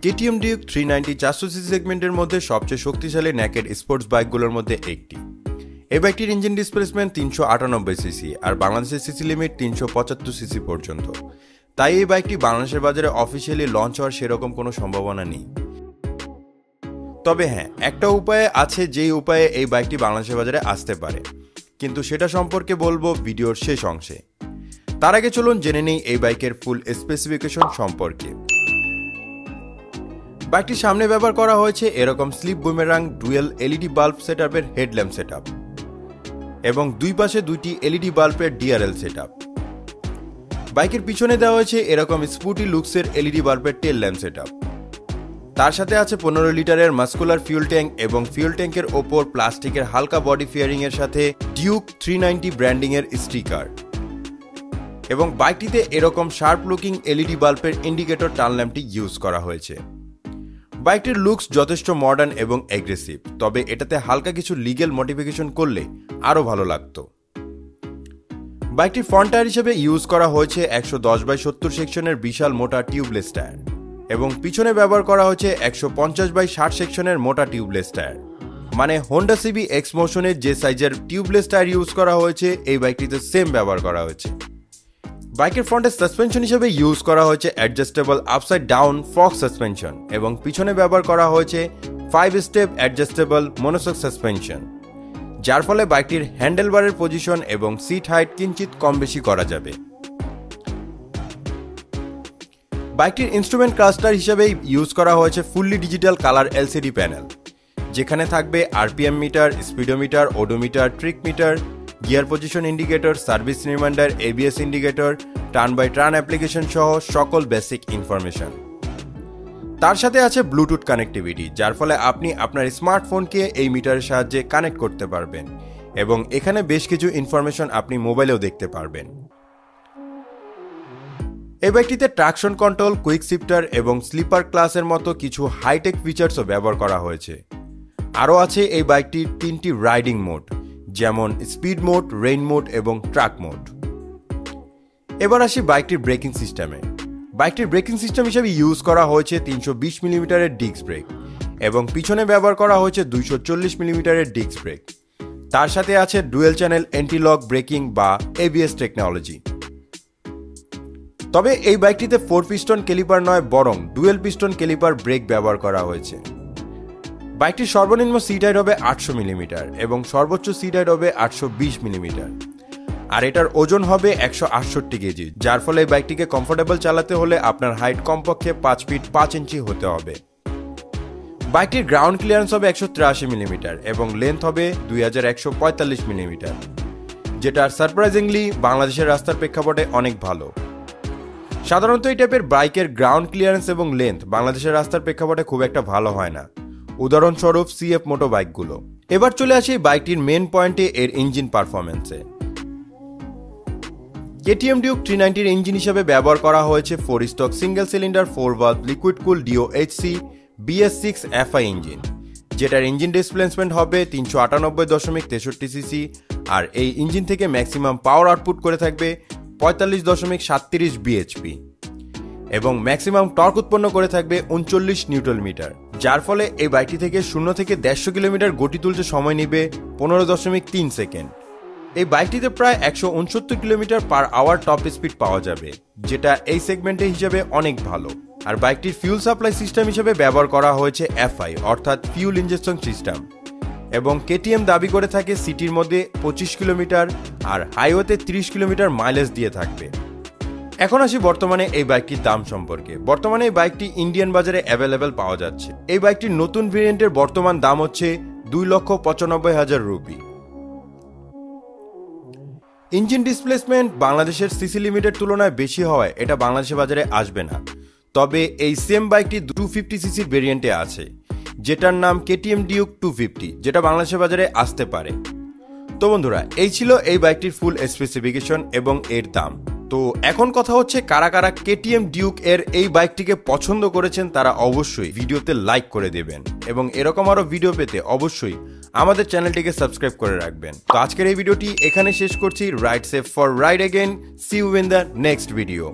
KTM Duke 390 400 CC সেগমেন্টের মধ্যে সবচেয়ে শক্তিশালী নেকেড স্পোর্টস বাইকগুলোর মধ্যে একটি। এই বাইকটির ইঞ্জিন ডিসপ্লেসমেন্ট 398 সিসি আর বাংলাদেশের সিসি লিমিট 375 সিসি পর্যন্ত। তাই এই বাইকটি বাংলাদেশের বাজারে অফিসিয়ালি লঞ্চ হওয়ার সেরকম কোনো সম্ভাবনা নেই। তবে হ্যাঁ, একটা উপায় আছে যেই উপায়ে এই বাইকটি বাংলাদেশের বাজারে আসতে পারে, কিন্তু সেটা সম্পর্কে বলবো ভিডিওর শেষ অংশে। তার আগে চলুন জেনে নেই এই বাইকের ফুল স্পেসিফিকেশন সম্পর্কে। বাইকটির সামনে ব্যবহার করা হয়েছে এরকম slip boomerang dual LED bulb সেটআপের হেডল্যাম্প সেটআপ এবং দুই পাশে দুইটি এলইডি বাল্বের ডিআরএল সেটআপ। বাইকের পিছনে দেওয়া হয়েছে এরকম স্পুটি লুকসের এলইডি বাল্বের টেল ল্যাম্প সেটআপ। তার সাথে আছে 15 লিটারের মাস্কুলার ফিউল ট্যাঙ্ক এবং ফিউল ট্যাঙ্কের ওপর প্লাস্টিকের হালকা বডি ফেয়ারিং এর সাথে ডিউক 390 ব্র্যান্ডিং এর স্টিকার এবং বাইকটিতে এরকম শার্প লুকিং এলইডি বাল্বের ইন্ডিকেটর টার্ন ল্যাম্পটি ইউজ করা হয়েছে। বাইকটির লুকস যথেষ্ট মডার্ন এবং অ্যাগ্রেসিভ, তবে এটাতে হালকা কিছু লিগ্যাল মডিফিকেশন করলে আরো ভালো লাগতো। বাইকটির ফ্রন্ট টায়ার হিসেবে ইউজ করা হয়েছে 110/70 সেকশনের বিশাল মোটা টিউবলেস টায়ার এবং পিছনে ব্যবহার করা হয়েছে 150/60 সেকশনের মোটা টিউবলেস টায়ার। মানে হোন্ডা সিবি এক্স মোশনের যে সাইজের টিউবলেস টায়ার ইউজ করা হয়েছে এই বাইকটিতে সেম ব্যবহার করা হয়েছে। বাইকের ফ্রন্টের সাসপেনশন হিসেবে ইউজ করা হয়েছে adjustable upside down fog suspension এবং পিছনে ব্যবহার করা হয়েছে 5 স্টেপ অ্যাডজাস্টেবল মনোশক সাসপেনশন, যার ফলে বাইকটির হ্যান্ডেলবারের পজিশন এবং সিট হাইট কিঞ্চিত কম বেশি করা যাবে। বাইকটির ইনস্ট্রুমেন্ট ক্লাস্টার হিসেবে ইউজ করা হয়েছে fully digital colour LCD panel, যেখানে থাকবে RPM meter, speedometer, odometer, trip meter, gear position indicator, service reminder, ABS indicator, turn by turn application সহ সকল বেসিক ইনফরমেশন। তার সাথে আছে ব্লুটুথ কানেক্টিভিটি, যার ফলে আপনি আপনার স্মার্টফোনকে এই মিটারের সাহায্যে কানেক্ট করতে পারবেন এবং এখানে বেশ কিছু ইনফরমেশন আপনি মোবাইলেও দেখতে পারবেন। এই বাইকটিতে ট্রাকশন কন্ট্রোল, কুইক শিফটার এবং স্লিপার ক্লাসের মতো কিছু হাইটেক ফিচার্সও ব্যবহার করা হয়েছে। আরও আছে এই বাইকটির 3টি রাইডিং মোড, যেমন স্পিড মোড, রেইন মোড এবং ট্রাক মোড। এবার আসি বাইকটির ব্রেকিং সিস্টেমে। বাইকটির ব্রেকিং সিস্টেম হিসেবে ইউজ করা হয়েছে 320 মিলিমিটারের ডিস্ক ব্রেক এবং পিছনে ব্যবহার করা হয়েছে 240 মিলিমিটারের ডিস্ক ব্রেক। তার সাথে আছে dual channel anti lock breaking বা এবিএস টেকনোলজি। তবে এই বাইকটিতে 4 পিস্টন ক্যালিপার নয়, বরং ডুয়েল পিস্টন ক্যালিপার ব্রেক ব্যবহার করা হয়েছে। বাইকটির সর্বনিম্ন সিট হাইট হবে 800 মিলিমিটার এবং সর্বোচ্চ সিট হাইট হবে 820 মিলিমিটার, আর এটার ওজন হবে 168 কেজি, যার ফলে এই বাইকটিকে কমফোর্টেবল চালাতে হলে আপনার হাইট কমপক্ষে 5 ফিট 5 ইঞ্চি হতে হবে। বাইকটির গ্রাউন্ড ক্লিয়ারেন্স হবে 183 মিলিমিটার এবং লেন্থ হবে 2145 মিলিমিটার, যেটা সারপ্রাইজিংলি বাংলাদেশের রাস্তার প্রেক্ষাপটে অনেক ভালো। সাধারণত এই টাইপের বাইকের গ্রাউন্ড ক্লিয়ারেন্স এবং লেন্থ বাংলাদেশের রাস্তার প্রেক্ষাপটে খুব একটা ভালো হয় না, উদাহরণস্বরূপ সিএফ মোটো বাইকগুলো। এবার চলে আসি বাইকটির মেন পয়েন্টে, এর ইঞ্জিন পারফরমেন্সে। কেটিএম ডিউক 390 ইঞ্জিন হিসেবে ব্যবহার করা হয়েছে 4 stock single cylinder 4 valve liquid কুল DOHC BS6 FI ইঞ্জিন, যেটার ইঞ্জিন ডিসপ্লেসমেন্ট হবে 398.63 সিসি, আর এই ইঞ্জিন থেকে ম্যাক্সিমাম পাওয়ার আউটপুট করে থাকবে 45.37 বিএইচপি এবং ম্যাক্সিমাম টর্ক উৎপন্ন করে থাকবে 39 নিউটন মিটার, যার ফলে এই বাইকটি থেকে 0 থেকে 150 কিলোমিটার গতি তুলতে সময় নেবে 15.3 সেকেন্ড। এই বাইকটিতে প্রায় 169 kilometre per hour top speed পাওয়া যাবে, যেটা এই সেগমেন্টে হিসেবে অনেক ভালো। আর বাইকটির ফিউল সাপ্লাই সিস্টেম হিসেবে ব্যবহার করা হয়েছে FI অর্থাৎ ফিউল ইনজেকশন সিস্টেম এবং কেটিএম দাবি করে থাকে সিটির মধ্যে 25 কিলোমিটার আর হাইওয়েতে 30 কিলোমিটার মাইলেজ দিয়ে থাকবে। এখন আসি বর্তমানে এই বাইকটির দাম সম্পর্কে। বর্তমানে এই বাইকটি ইন্ডিয়ান বাজারে অ্যাভেলেবেল পাওয়া যাচ্ছে। এই বাইকটির নতুন ভেরিয়েন্টের বর্তমান দাম হচ্ছে 2,95,000 রুপি। ইঞ্জিন ডিসপ্লেসমেন্ট বাংলাদেশের সিসি লিমিটের তুলনায় বেশি হওয়ায় এটা বাংলাদেশের বাজারে আসবে না, তবে এই সেম বাইকটি 250 সিসির ভেরিয়েন্টে আছে, যেটার নাম কেটিএম ডিউক 250, যেটা বাংলাদেশের বাজারে আসতে পারে। তো বন্ধুরা, এই ছিল এই বাইকটির ফুল স্পেসিফিকেশন এবং এর দাম। তো এখন কথা হচ্ছে কারা কারা কেটিএম ডিউক এর এই বাইকটিকে পছন্দ করেছেন তারা অবশ্যই ভিডিওতে লাইক করে দেবেন এবং এরকম আরো ভিডিও পেতে অবশ্যই আমাদের চ্যানেলটিকে সাবস্ক্রাইব করে রাখবেন। তো আজকের এই ভিডিওটি এখানে শেষ করছি। Ride safe for ride again, see you in the next video.